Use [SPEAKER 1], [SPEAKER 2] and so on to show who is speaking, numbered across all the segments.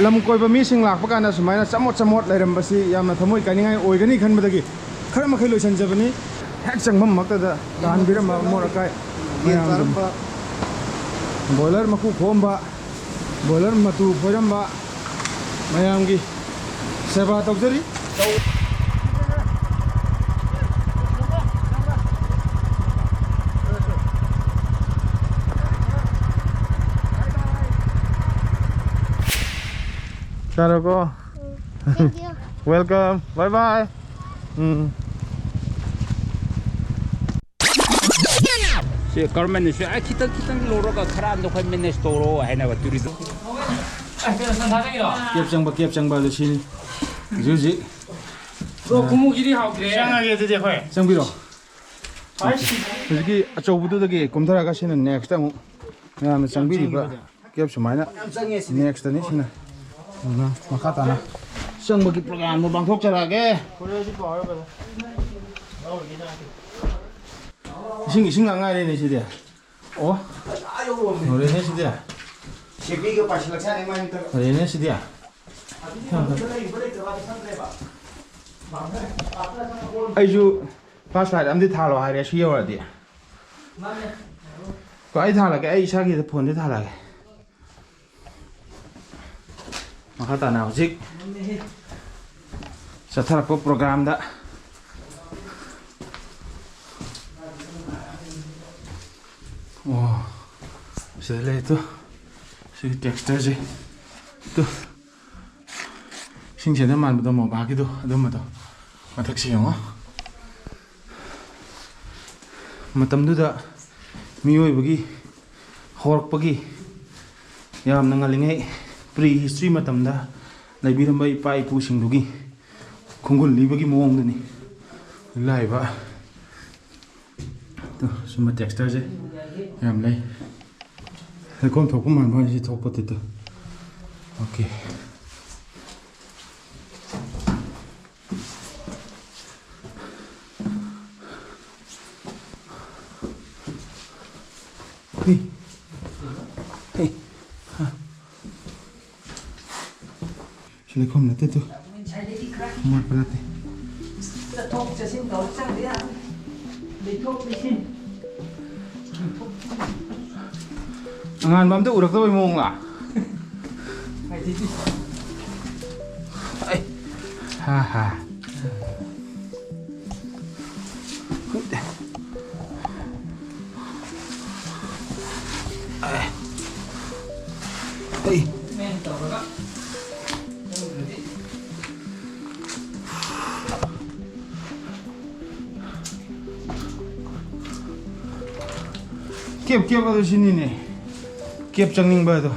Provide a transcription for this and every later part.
[SPEAKER 1] lam koiba mi sing lak pakana sumaina chamot lairam basi yamna thamoi kaningai oigani khanbadagi khara makhai loisan jabani hek changmam makta da dan biram morakai mayam boiler maku khomba boiler matu phoramba mayam gi seba tawjari Go.
[SPEAKER 2] Thank you.
[SPEAKER 1] Welcome. Bye bye.
[SPEAKER 3] Si government is kita loro ka khara no khoi manage toro haina ba tourism.
[SPEAKER 1] Kiep changba lu chini. Juji.
[SPEAKER 3] Ro kumu giri haukre. Changa ge de khoi.
[SPEAKER 1] Changbiro. Juji achoubudu dagi kumthara ka sina next amu. Yamna changbiri ba. Kiep sumaina. Next ni sina. Na makata na. Changbagi program no bangthok charage. Ising ngai ni sidi. Oh. Ore ni sidi. Chepi ke pasilak sa ni man to. Ore ni sidi. Aiju first ride amdi thalo haire shi yoradi. Ko ai thala ke ai isa ki phone de thala ke. Makata na hojik. Sathara ko program da oh sele to si texture je to singchen da man mo ba ki do adum ma do mathak si yo matam du da mioi bagi hork pagi yam na ngalingai pre history matam da laibiram bai pai pu singdugi khungul libagi mong ni laiba to suma texture je yam lai kon thok man bhan si thok pati to okay hey Silicon na to more palate
[SPEAKER 4] จะทบจะสิ้นเขาจังเลยไม่ทบไม่สิ้น
[SPEAKER 1] Angan bam tu urak tu mong lah. Ai. Ha ha. Ai. Ai. Kiep ada sini ni. Kiep changning ba to.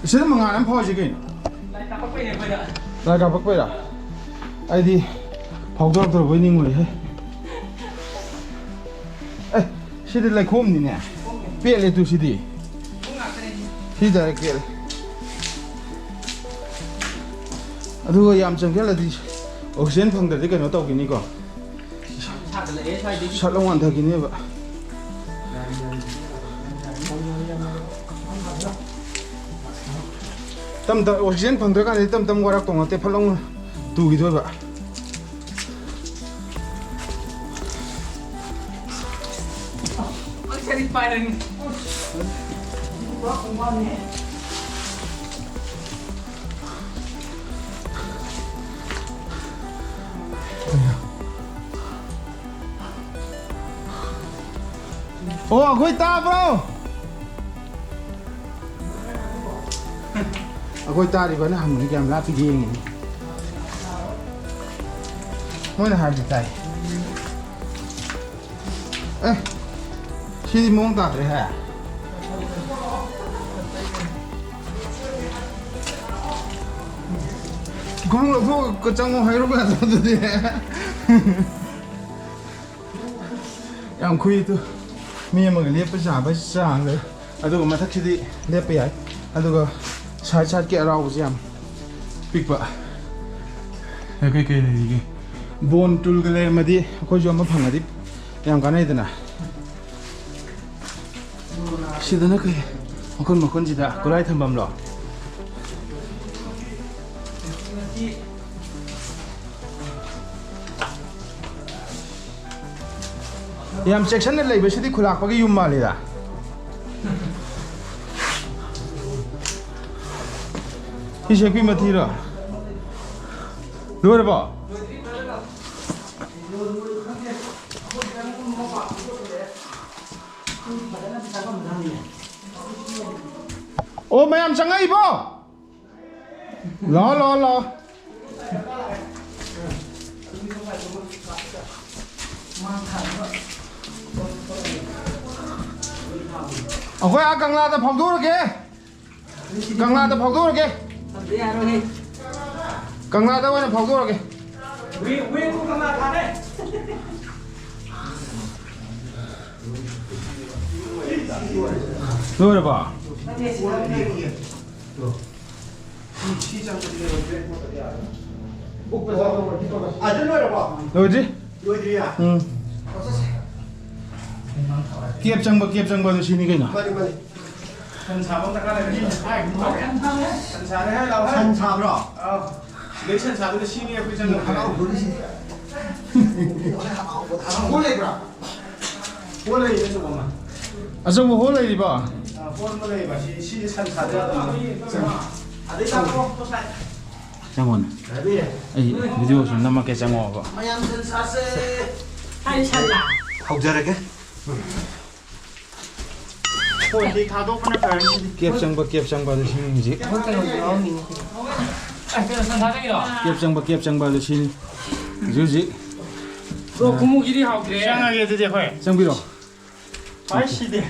[SPEAKER 1] Sino mga anam po sige.
[SPEAKER 3] Lai tapak pe ne ko da.
[SPEAKER 1] Lai tapak pe da. Ai di phawdor tor boi ning moi he. Eh, sidi lai khom ni ne. Pe le tu sidi. Sida ke. Aduh yam changkel adi oxygen phangdar de kano taw kini ko shalong an thakini ba tam oxygen phangdar ka tam gorak tong te phalong tu gi doi ba
[SPEAKER 3] Cari parang
[SPEAKER 1] Oh, ako'y ta bro. Ako'y ta di ba na hamon kaya malapit hingin. Mo na hard tay. Eh. Sidi mong ta re ha. Kung lo ko kacang mo hayro ba to di. Yang kui tu. Mi ama ga lepa sa ba sa ang le adu ma thak sidi lepa yai adu ga side ke araw jam pik ba ꯀꯩꯀꯩ ꯂꯩꯔꯤꯒꯦ ꯕꯣꯟ ꯇꯨꯜꯒ ꯂꯩꯔꯝꯃꯗꯤ ꯑꯩꯈꯣꯏꯁꯨ ꯑꯃ ꯐꯪꯉꯗꯤ ꯌꯥꯝ ꯀꯥꯟꯅꯩꯗꯅ ꯁꯤꯗꯅ ꯀꯩ ꯃꯈꯨꯟ ꯃꯈꯨꯟꯁꯤꯗ ꯈꯨꯠꯂꯥꯏ ꯊꯝꯐꯝꯂꯣ ꯌꯥꯝ ꯆꯦꯛꯁꯟꯅ ꯂꯩꯕꯁꯤꯗꯤ ꯈꯨꯂꯥꯛꯄꯒꯤ ꯌꯨꯝ ꯃꯥꯜꯂꯤꯗ ꯁꯤ ꯁꯦꯛꯄꯤ ꯃꯊꯤꯔꯣ ꯂꯣꯏꯔꯕꯣ ꯑꯣ ꯃꯌꯥꯝ ꯆꯪꯉꯛꯏꯕꯣ ꯂꯥꯛꯑꯣ ꯂꯥꯛꯑꯣ ꯂꯥꯛꯑꯣ ꯑꯩꯈꯣꯏ ꯑꯥ ꯀꯪꯂꯥꯗ ꯐꯥꯎꯗꯣꯔꯒꯦ ꯀꯪꯂꯥꯗ ꯐꯥꯎꯗꯣꯔꯒꯦ ꯀꯪꯂꯥꯗ ꯑꯣꯏꯅ ꯐꯥꯎꯗꯣꯔꯒꯦ ꯂꯣꯏꯔꯕꯣ
[SPEAKER 2] ꯑꯗꯨ ꯂꯣꯏꯔꯕꯣ?
[SPEAKER 1] ꯂꯣꯏꯗ꯭ꯔꯤ
[SPEAKER 2] ꯂꯣꯏꯗ꯭ꯔꯤꯌꯥ?
[SPEAKER 1] ꯀꯦꯞ ꯆꯪꯕ ꯑꯗꯨ ꯁꯤꯅꯤ ꯀꯩꯅꯣ
[SPEAKER 2] ꯃꯥꯅꯤ ꯃꯥꯅꯤ.
[SPEAKER 1] ꯁꯟ ꯁꯥꯕ ꯗꯔꯀꯥꯔ ꯂꯩꯕꯅꯤ ꯁꯟ ꯁꯥꯔꯦ ꯍꯥꯏ ꯂꯥꯎ
[SPEAKER 2] ꯁꯟ ꯁꯥꯕ꯭ꯔꯣ?
[SPEAKER 1] ꯑꯥꯎ ꯁꯤꯗꯩ ꯁꯟ ꯁꯥꯕꯗ ꯁꯤꯅꯤ ꯑꯩꯈꯣꯏ ꯆꯪꯕ
[SPEAKER 2] ꯍꯔꯥꯎꯕꯗꯤ ꯁꯤ. ꯍꯣꯜ ꯂꯩꯕ꯭ꯔꯥ?
[SPEAKER 1] ꯍꯣꯜ ꯂꯩꯌꯦ ꯑꯆꯧꯕ ꯑꯃ ꯑꯆꯧꯕ ꯍꯣꯜ ꯂꯩꯔꯤꯕꯣ ꯍꯣꯜ ꯑꯃ ꯂꯩꯌꯦꯕ ꯁꯤ ꯁꯟ ꯁꯥꯕ
[SPEAKER 2] ꯑꯗꯩ ꯂꯥꯛꯄꯣ ꯇꯣꯁꯥꯏ.
[SPEAKER 1] ꯆꯪꯉꯣꯅꯦ ꯑꯩ ꯚꯤꯗꯤꯑꯣ ꯁꯨꯝ ꯅꯝꯃꯛꯀꯦ ꯆꯪꯉꯛꯑꯣꯕ
[SPEAKER 2] ꯃꯌꯥꯝ ꯁꯟ ꯁꯥꯁꯦ.
[SPEAKER 4] ꯍꯥꯏ ꯁꯜꯂꯥ.
[SPEAKER 2] ꯍꯧꯖꯔꯒꯦ.
[SPEAKER 1] ꯐꯣꯟꯗꯤ ꯊꯥꯗꯣꯛꯄꯅ ꯐꯔꯅꯤ ꯀꯦꯞ ꯆꯪꯕ ꯑꯗꯨ ꯁꯤꯅꯤ ꯍꯧꯖꯤꯛ ꯀꯦꯞ ꯆꯪꯕ ꯑꯗꯨ ꯁꯤꯅꯤ ꯍꯧꯖꯤꯛ
[SPEAKER 3] ꯈꯨꯃꯨꯛꯁꯤꯗꯤ ꯍꯥꯎꯇ꯭ꯔꯦ.
[SPEAKER 1] ꯆꯪꯉꯒꯦ ꯑꯗꯨꯗꯤ ꯑꯩꯈꯣꯏ ꯆꯪꯕꯤꯔꯣ
[SPEAKER 5] ꯍꯥꯏ ꯁꯤꯗꯤ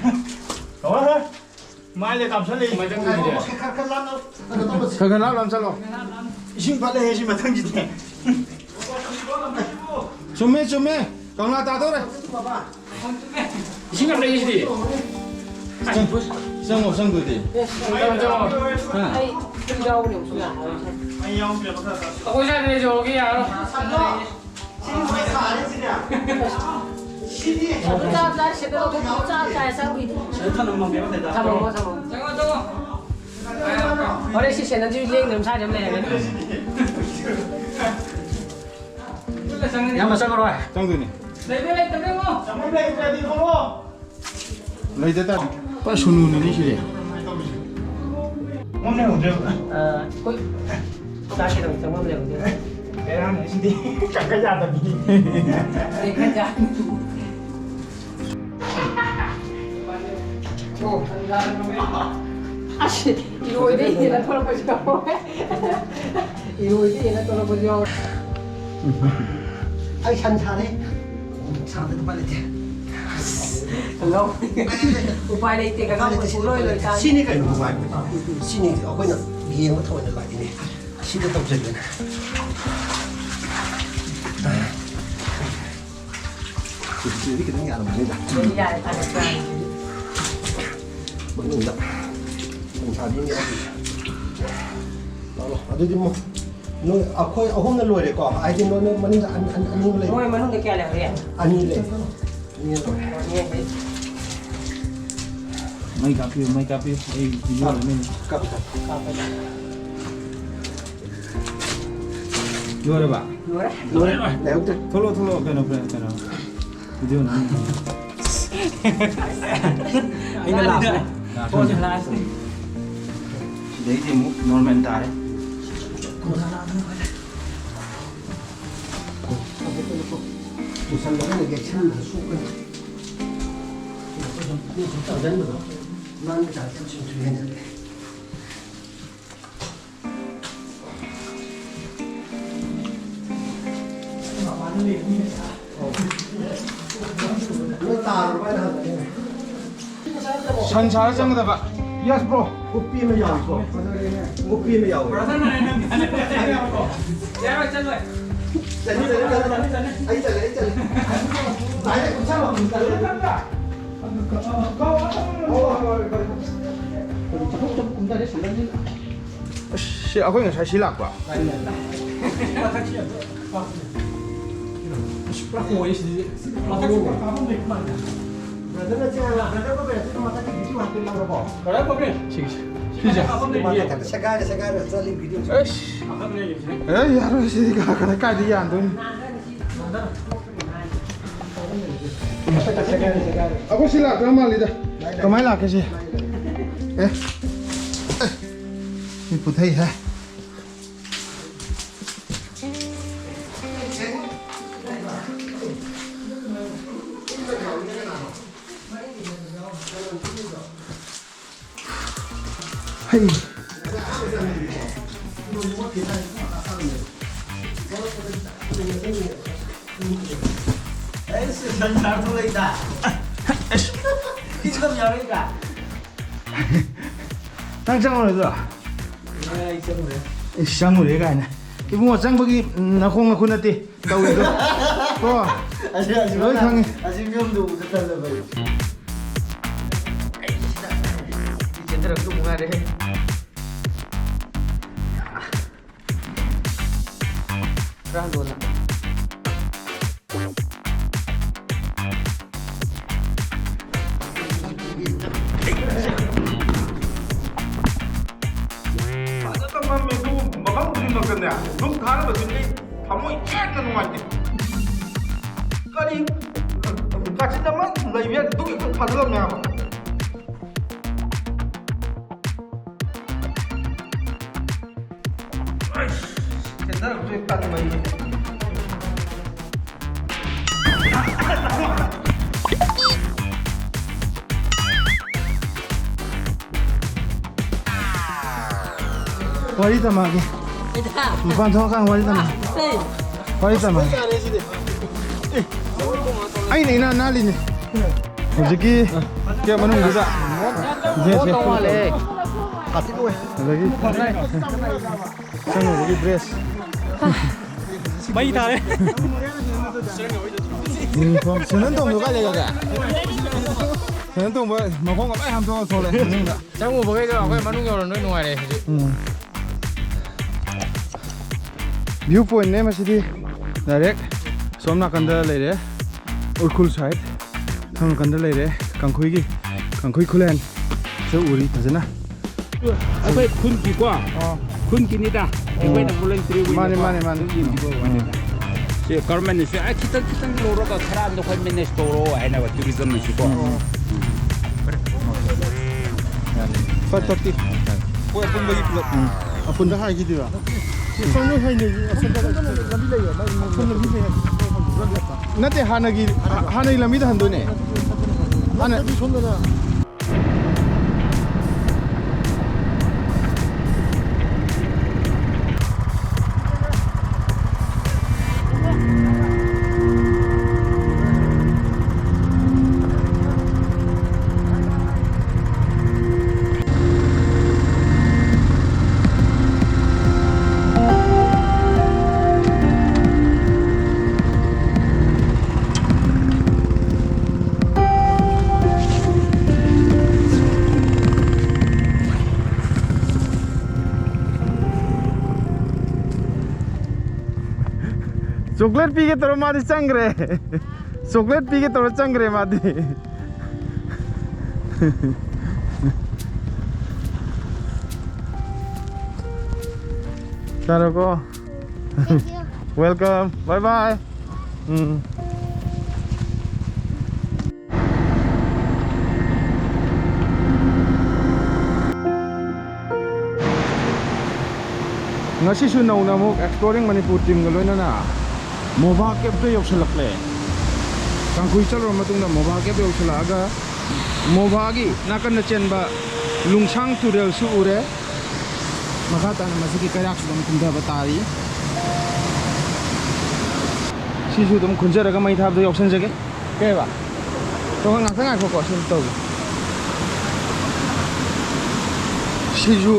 [SPEAKER 5] ꯍꯣꯏ ꯃꯥꯏꯗ ꯀꯥꯞꯁꯜꯂꯛꯏ
[SPEAKER 2] ꯈꯔ ꯂꯥꯞꯅ ꯀꯩꯅꯣ ꯇꯧꯔꯁꯤ.
[SPEAKER 1] ꯈꯔ ꯂꯥꯞ ꯆꯠꯂꯣ
[SPEAKER 5] ꯏꯁꯤꯡ ꯐꯠꯂꯦ ꯁꯤ ꯃꯊꯪꯁꯤꯗꯤ
[SPEAKER 1] ꯆꯨꯝꯃꯦ ꯀꯪꯂꯥ ꯇꯥꯗꯧꯔꯦ
[SPEAKER 3] 이신 감 내기시디.
[SPEAKER 1] ꯆꯪꯗꯣꯏꯗꯤ
[SPEAKER 4] ꯑꯩ ꯌꯥꯎꯕꯅꯦ ꯎꯁꯨ
[SPEAKER 5] ꯑꯩ ꯌꯥꯎꯗ꯭ꯔꯦ ꯃꯈꯥ ꯇꯥ
[SPEAKER 3] 거기 사는 저기 알아.
[SPEAKER 2] ꯁꯤꯗꯤ ꯁꯥꯔꯦ ꯁꯤꯗꯤ. 시디.
[SPEAKER 4] ꯆꯥ ꯁꯦꯗꯣ ꯆꯥ ꯆꯥꯕꯤꯗꯤ ꯊꯝꯃꯣ ꯍꯣꯔꯦꯟ ꯁꯤ ꯁꯦꯅꯗꯤ ꯂꯦꯡꯗꯅ ꯁꯥꯏꯗ ꯑꯃ ꯂꯩꯔꯒꯅꯤ
[SPEAKER 3] ꯌꯥꯝ ꯆꯪꯉꯔꯣ.
[SPEAKER 1] ꯆꯪꯗꯣꯏꯅꯤ
[SPEAKER 3] ꯂꯩꯕ ꯂꯩꯇꯕꯦꯉꯣ.
[SPEAKER 5] ꯆꯃꯩ ꯂꯩꯇ꯭ꯔꯗꯤ ꯊꯣꯛꯂꯛꯑꯣ.
[SPEAKER 1] ꯂꯩꯇ ꯇꯥꯔꯦ ꯄꯨꯔꯥ ꯁꯨꯅꯨꯅꯤꯅꯤ ꯁꯤꯗꯤ
[SPEAKER 5] ꯉꯝꯅꯦ ꯍꯧꯗ꯭ꯔꯦꯕ.
[SPEAKER 4] ꯍꯣꯏ ꯆꯥ ꯁꯦꯗꯣ ꯆꯪꯐꯝ ꯂꯩꯍꯧꯗꯦ
[SPEAKER 5] ꯕꯦꯔꯥꯅꯦ ꯁꯤꯗꯤ ꯀꯛꯀ ꯌꯥꯗꯕꯤ.
[SPEAKER 4] ꯈꯟꯖꯥ 아씨 이거 이래 얘나 돌아보지 마. 이거 이래 얘나 돌아보지 마.
[SPEAKER 2] ꯑꯩ ꯁꯟ ꯁꯥꯔꯦ. ꯁꯥꯗꯅ ꯎꯄꯥꯏ ꯂꯩꯇꯦ.
[SPEAKER 4] ꯍꯜꯂꯣ ꯎꯄꯥꯏ ꯂꯩꯇꯦ ꯀꯀꯥ ꯂꯣꯏ ꯇꯥꯏ.
[SPEAKER 2] ꯁꯤꯅꯤ ꯀꯩꯅꯣ ꯅꯨꯡꯉꯥꯏꯕ. ꯁꯤꯅꯤ ꯑꯩꯈꯣꯏꯅ ꯌꯦꯡꯕ ꯊꯑꯣꯏꯅ ꯂꯥꯛꯏꯅꯦ. ꯁꯤꯗ ꯇꯧꯖꯒꯦꯅ. ꯁꯤꯗꯤ ꯈꯤꯇꯪ ꯌꯥꯔꯝꯕꯅꯤꯗ.
[SPEAKER 4] ꯌꯥꯔꯦ ꯇꯥꯔꯦ.
[SPEAKER 2] ꯃꯅꯨꯡꯗ ꯁꯟꯁꯥꯗꯤ ꯌꯥꯎꯔꯤ. ꯑꯗꯨꯗꯤ ꯅꯣꯏ ꯑꯩꯈꯣꯏ ꯑꯍꯨꯝꯅ ꯂꯣꯏꯔꯦꯀꯣ. ꯍꯥꯏꯗꯤ ꯅꯣꯏ ꯃꯅꯨꯡꯗ ꯑꯅꯤ ꯂꯩ.
[SPEAKER 4] ꯃꯣꯏ ꯃꯅꯨꯡꯗ ꯀꯌꯥ ꯂꯩꯍꯧꯔꯤ?
[SPEAKER 2] ꯑꯅꯤ ꯂꯩ. ꯑꯅꯤ ꯂꯣꯏꯔꯦ.
[SPEAKER 1] ꯃꯩ ꯀꯥꯞꯄꯤꯌꯨ ꯑꯩ ꯚꯤꯗꯤꯑꯣ ꯂꯩꯅꯤ ꯂꯣꯏꯔꯕ
[SPEAKER 2] ꯂꯣꯏꯔꯦ. ꯂꯩꯍꯧꯗ꯭ꯔꯦ.
[SPEAKER 1] ꯊꯣꯛꯂꯛꯑꯣ ꯀꯩꯅꯣ ꯚꯤꯗꯤꯑꯣ ꯅꯝ
[SPEAKER 3] ꯑꯩꯅ ꯂꯥꯁꯅꯦ.
[SPEAKER 1] ꯁꯤꯗꯩꯗꯤ ꯑꯃꯨꯛ ꯅꯣꯔꯃꯦꯜ ꯇꯥꯔꯦ
[SPEAKER 2] ꯄꯨꯁꯜꯂꯒꯅ ꯌꯦꯛꯁꯟꯕꯗ ꯁꯣꯛꯀꯅꯤ. ꯁꯨꯝ ꯇꯧꯁꯤꯟꯕꯗꯣ ꯅꯥꯟꯕ ꯆꯥꯡ ꯁꯨꯝ ꯍꯦꯟꯖꯜꯂꯦ. ꯅꯣꯏ ꯇꯥꯔꯕ ꯍꯥꯏꯅ ꯍꯪꯒꯅꯤ.
[SPEAKER 1] ꯁꯟ ꯁꯥꯔ ꯆꯪꯒꯗꯕ ꯌꯦꯁ ꯕ꯭ꯔꯣ
[SPEAKER 2] ꯎꯞꯄꯤ ꯑꯃ ꯌꯥꯎꯏꯀꯣ. ꯎꯞꯄꯤ ꯑꯃ ꯌꯥꯎꯏ.
[SPEAKER 3] 야, 짠
[SPEAKER 2] ꯆꯠꯂꯦ. ꯑꯩ ꯆꯠꯂꯦ. ꯂꯥꯏꯅ ꯀꯨꯞꯁꯜꯂꯣ.
[SPEAKER 1] ꯁꯤ ꯑꯩꯈꯣꯏ ꯉꯁꯥꯏ ꯁꯤ ꯂꯥꯛꯄ 에이 야로시가 그래 까지 안 돈. Ako sila kamali da. Kamay la kasi. Ni puthai hai. Hey. Tăng trăng rồi rồi. Trăng rồi đấy cái này. Cái mua trăng bagi nó không là khuôn ti. Đâu rồi. Có. Rồi thằng. Lúc tháng mà chúng đi thắm một chết là ngoài đi cái đi cả chín trăm mất lấy biết tôi cũng phản ứng nào thế đó là tôi tặng mày Wali tamagi. Bukan tahu kan wali tamagi. Wali tamagi. Ai ni na nali ni. Jadi kita menunggu juga. Jadi wali. Kasih tu. Lagi. Sana lagi dress. Bayi dah. Uniform. Senang tu juga lega. Senang tu boleh. Makong apa ham tu soleh.
[SPEAKER 6] Chẳng ngủ cái đó cái manu rồi nói ngoài này.
[SPEAKER 1] Viewpoint ne masidi direct somna kanda leire urkhul side thang kanda leire kangkhui khulen se uri tajana
[SPEAKER 3] Akwai kun ki kwa. Kun ki ni da. Akwai na voluntary wi.
[SPEAKER 1] mane
[SPEAKER 3] Se government ni se a kitang loro ka khara ando khoi manage to ro hai na wa tourism ni ko.
[SPEAKER 1] 530 ko apun bagi pulak apun dah hai gitu ya sono hai ni asan da lambi lai ya mai lambi lai nate hanagi lambi da hando ne ana sonda na chocolate P के तोर मादी चंग रे chocolate P के तोर चंग रे मादी चलो को welcome bye bye ngasi su nau na mo exploring Manipur team ga loina na Mova Cave to yoksalak le kangkhui chalo matung na Mova Cave yoksalaga Mova gi nakan na chenba lungsang tural su ure makata na masiki kayak su dum kumda batari si su dum khunjara ga mai thab do yoksan jage ke ba to ngak sangai ko sun to si su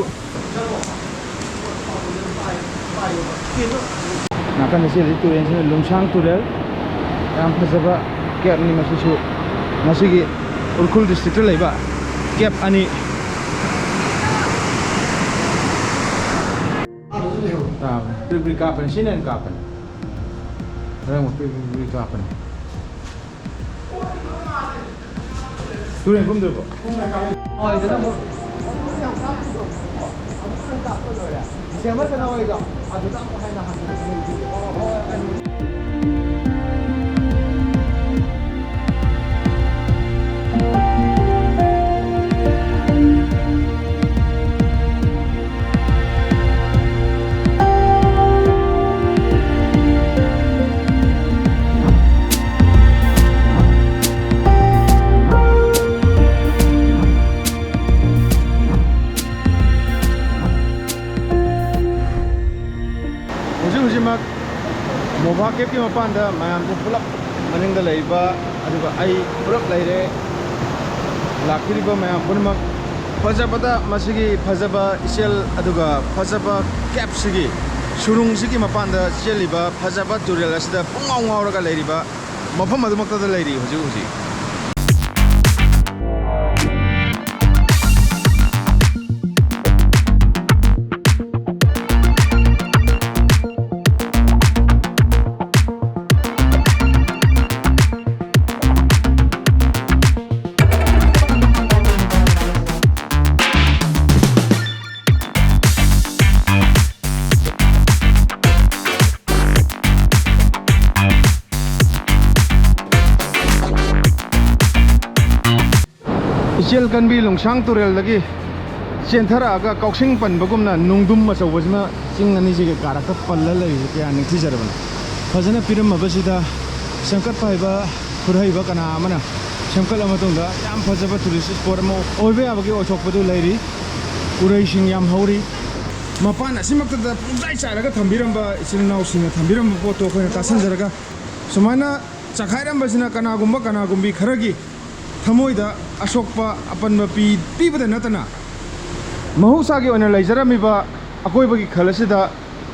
[SPEAKER 1] nakan nasi itu yang sini lungsang tural yang pasaba cap ni masih su masih gi urkhul district le ba cap ani Beri kapan? Sini kapan? Orang mau beri kapan? Turun dulu kok. Oh itu nama. Siapa kenal itu? Ada tak mau hai nak hasil. Mova Cape mapanda mayam ko pulap maning da leiba aduga ai pulap leire lakiriba mayam punmak fajabada masigi fajaba isel aduga fajaba cap sigi surung sigi mapanda cheliba fajaba tural asida pungau ngauraga leiriba mafam adumakta da leiri huji Ichel kan bi longsang turel lagi senthara aga kauksing pan bagumna nungdum ma chawbajna sing ani ji ga ka palla lai kya ning thi jarban fajana piram mabasida samkat paiba khurhaiba kana amana samkal amatong da yam fajaba tourist spot mo oibe abagi ochok padu lairi urai sing yam hauri mapan asimakta da punjai charaga thambiramba isinau singa thambiramba poto khoi tasan jaraga sumana chakhairam basina kana gumbi kharagi Thamoida asokpa apanba pibada natana mahusagi ona laijaramiba akoibagi khalasida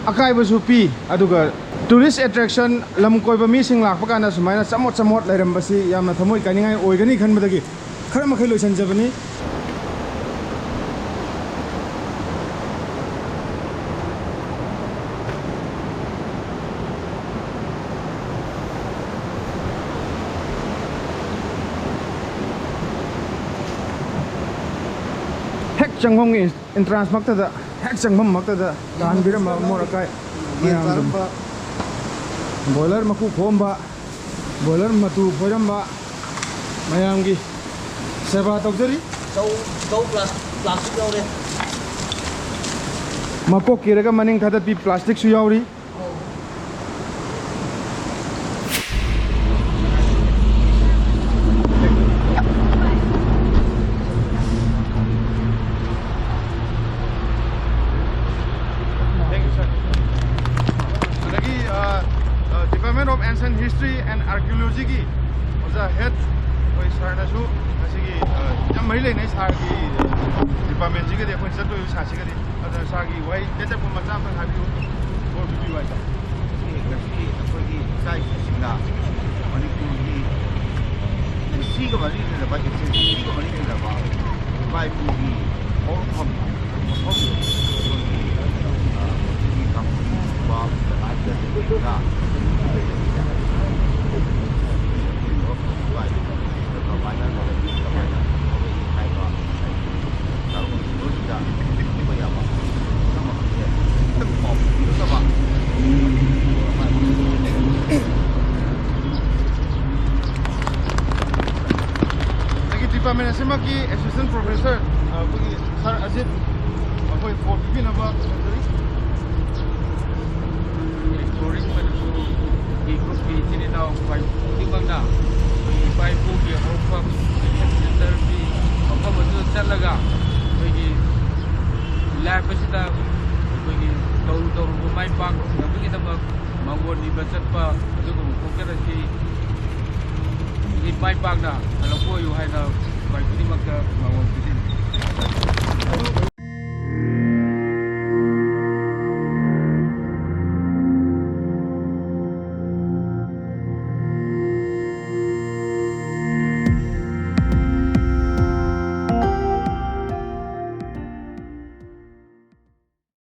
[SPEAKER 1] akaibasu pi aduga tourist attraction lamkoiba mi sing lakpa kana sumaina chamot lairambasi yamna thamoi kaningai oigani khanbadagi khara makhai loisanjabani Changhong entrance makta da hek changhom makta da dan biram morakai boiler maku khomba boiler matu phoramba mayamgi seba tawjari
[SPEAKER 2] Châu plastic đâu đây?
[SPEAKER 1] mapok kiraga maning thadat pi plastic su yauri Department of Ancient History and Archaeology ki oja head oi sir na su asigi jam maile nei sir ki department ji ke de khoi sat oi sa si ke de ada sir ki wai data ko ma jam ha bi or bi wai ta
[SPEAKER 7] Kasi ako di sai singla Manipur di si ko mali na ba ke si ko mali na ba bai pu di all from
[SPEAKER 1] Department Asimaki Assistant Professor Sir Ajit akhoi 450 number
[SPEAKER 6] Exploring Manipur ikut di sini tahu baik di mana baik punya orang center di apa betul celaga bagi lab kita bagi tahu rumai bang tapi kita bangun di budget pa itu mungkin di baik bang dah kalau kau you hai dah baik ini maka bangun di sini